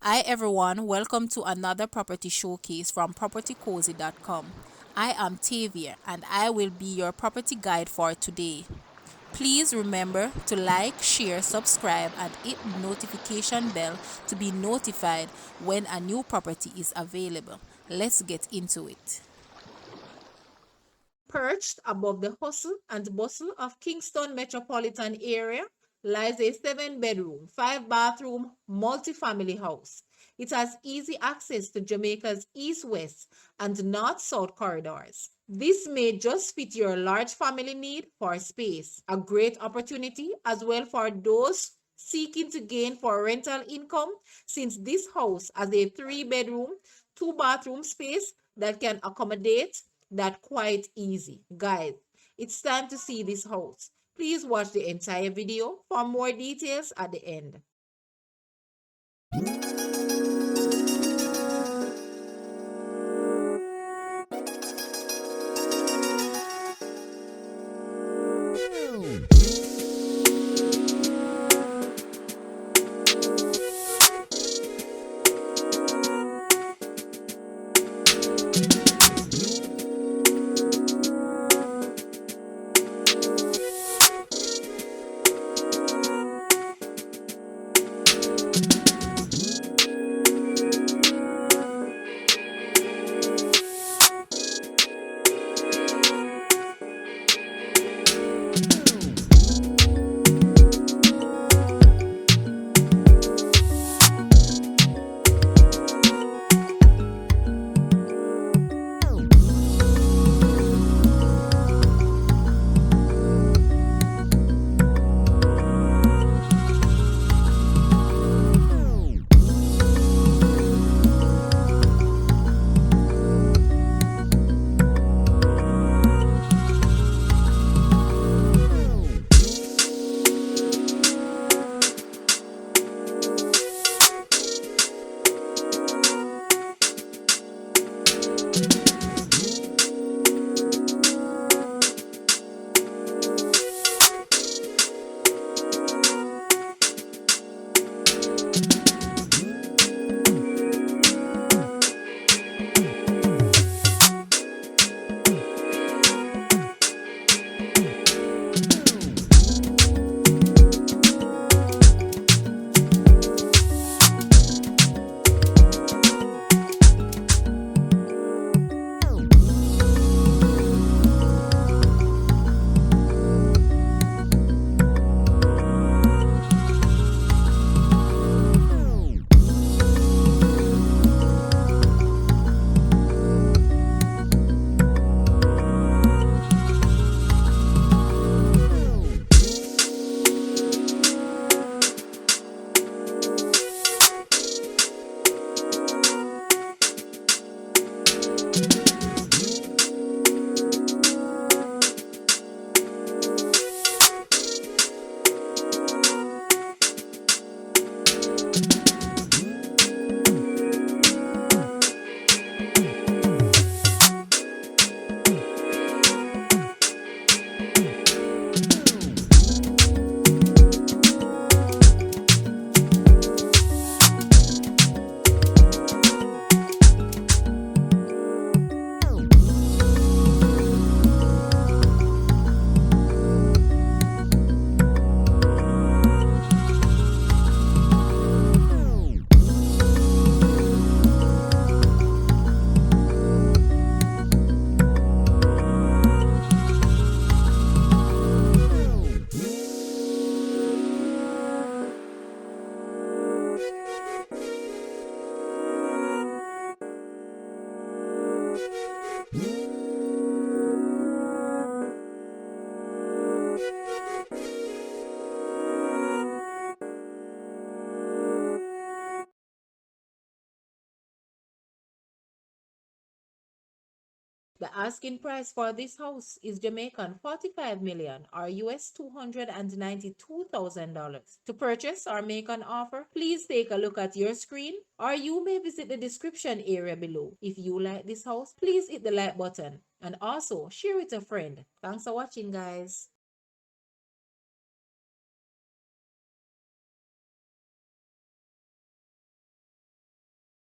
Hi everyone, welcome to another property showcase from propertycozy.com. I am Tavia and I will be your property guide for today. Please remember to like, share, subscribe and hit the notification bell to be notified when a new property is available. Let's get into it. Perched above the hustle and bustle of Kingston metropolitan area lies a 7-bedroom, 5-bathroom multi-family house. It has easy access to Jamaica's east-west and north-south corridors. This may just fit your large family need for space, a great opportunity as well for those seeking to gain for rental income since this house has a 3-bedroom, 2-bathroom space that can accommodate that quite easy. Guys, it's time to see this house. Please watch the entire video for more details at the end. The asking price for this house is Jamaican 45 million or US $292,000. To purchase or make an offer, please take a look at your screen or you may visit the description area below. If you like this house, please hit the like button and also share it with a friend. Thanks for watching, guys.